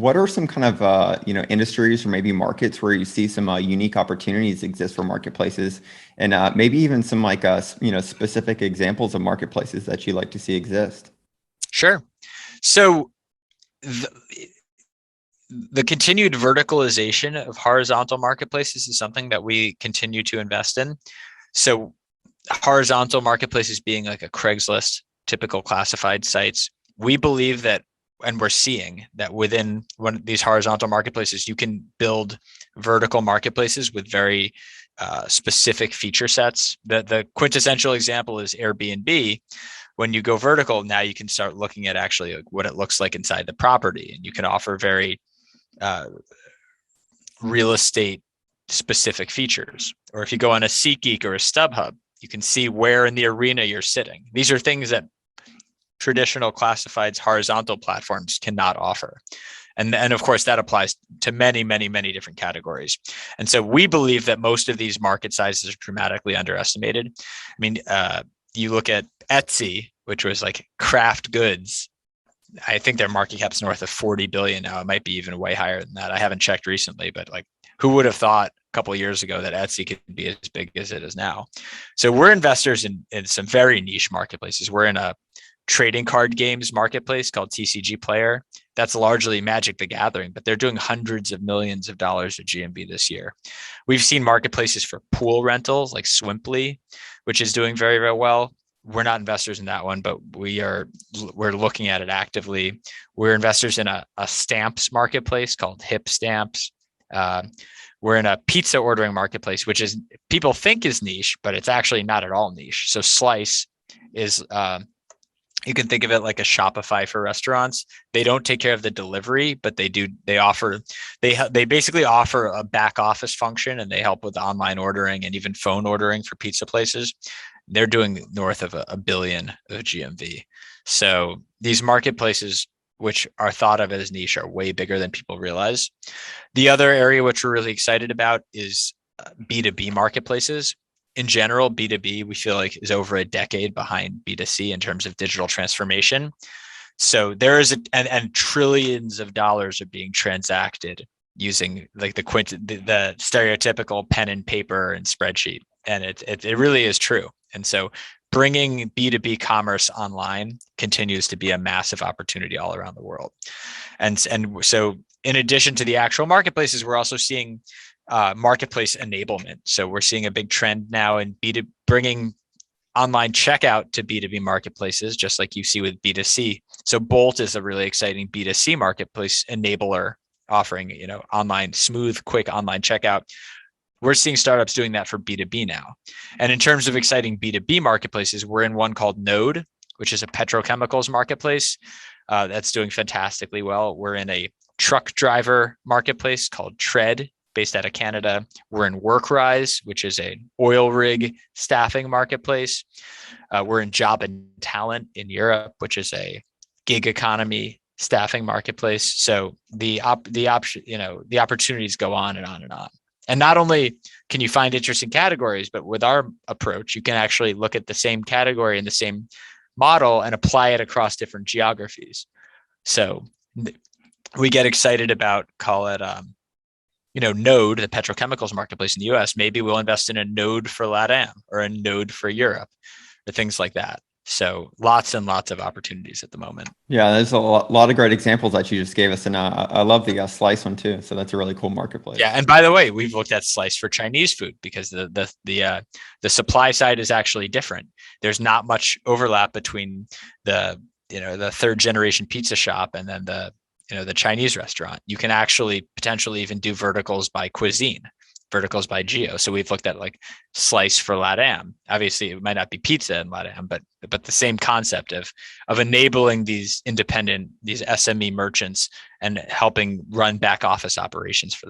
What are some kind of industries or maybe markets where you see some unique opportunities exist for marketplaces, and maybe even some specific examples of marketplaces that you like to see exist? Sure. So the, the continued verticalization of horizontal marketplaces is something that we continue to invest in. So horizontal marketplaces being like a Craigslist, typical classified sites. We believe that, and we're seeing that within one of these horizontal marketplaces, you can build vertical marketplaces with very specific feature sets. The quintessential example is Airbnb. When you go vertical, now you can start looking at actually like what it looks like inside the property, and you can offer very uh, real estate specific features. Or if you go on a SeatGeek or a StubHub, you can see where in the arena you're sitting. These are things that traditional classifieds horizontal platforms cannot offer. And of course, that applies to many, many, many different categories. And so we believe that most of these market sizes are dramatically underestimated. I mean, you look at Etsy, which was like craft goods. I think their market cap's north of 40 billion now. It might be even way higher than that. I haven't checked recently, but like, who would have thought a couple of years ago that Etsy could be as big as it is now? So we're investors in some very niche marketplaces. We're in a trading card games marketplace called TCG Player. That's largely Magic the Gathering, but they're doing hundreds of millions of dollars of GMV this year. We've seen marketplaces for pool rentals like Swimply, which is doing very, very well. We're not investors in that one, but we're looking at it actively. We're investors in a stamps marketplace called Hip Stamps. We're in a pizza ordering marketplace, which is people think is niche, but it's actually not at all niche. So Slice is you can think of it like a Shopify for restaurants. They don't take care of the delivery, but they do. They basically offer a back office function, and they help with online ordering and even phone ordering for pizza places. They're doing north of a billion of GMV. So these marketplaces, which are thought of as niche, are way bigger than people realize. The other area which we're really excited about is B2B marketplaces. In general, B2B, we feel like is over a decade behind B2C in terms of digital transformation. So there is and trillions of dollars are being transacted using like the stereotypical pen and paper and spreadsheet. And it really is true. And so bringing B2B commerce online continues to be a massive opportunity all around the world. And so in addition to the actual marketplaces, we're also seeing marketplace enablement. So we're seeing a big trend now in bringing online checkout to B2B marketplaces, just like you see with B2C. So Bolt is a really exciting B2C marketplace enabler offering, online, smooth, quick online checkout. We're seeing startups doing that for B2B now. And in terms of exciting B2B marketplaces, we're in one called Node, which is a petrochemicals marketplace that's doing fantastically well. We're in a truck driver marketplace called Tread, based out of Canada. We're in Workrise, which is an oil rig staffing marketplace. We're in Job and Talent in Europe, which is a gig economy staffing marketplace. So the opportunities go on and on and on. And not only can you find interesting categories, but with our approach, you can actually look at the same category and the same model and apply it across different geographies. So we get excited about, call it, Node, the petrochemicals marketplace in the US. Maybe we'll invest in a Node for LATAM or a Node for Europe or things like that. So lots and lots of opportunities at the moment. Yeah, there's a lot of great examples that you just gave us, and I love the Slice one too. So that's a really cool marketplace. Yeah, and by the way, we've looked at Slice for Chinese food because the supply side is actually different. There's not much overlap between the third generation pizza shop and then the Chinese restaurant. You can actually potentially even do verticals by cuisine, verticals by geo. So we've looked at like Slice for LATAM. Obviously, it might not be pizza in LATAM, but the same concept of enabling these SME merchants and helping run back office operations for them.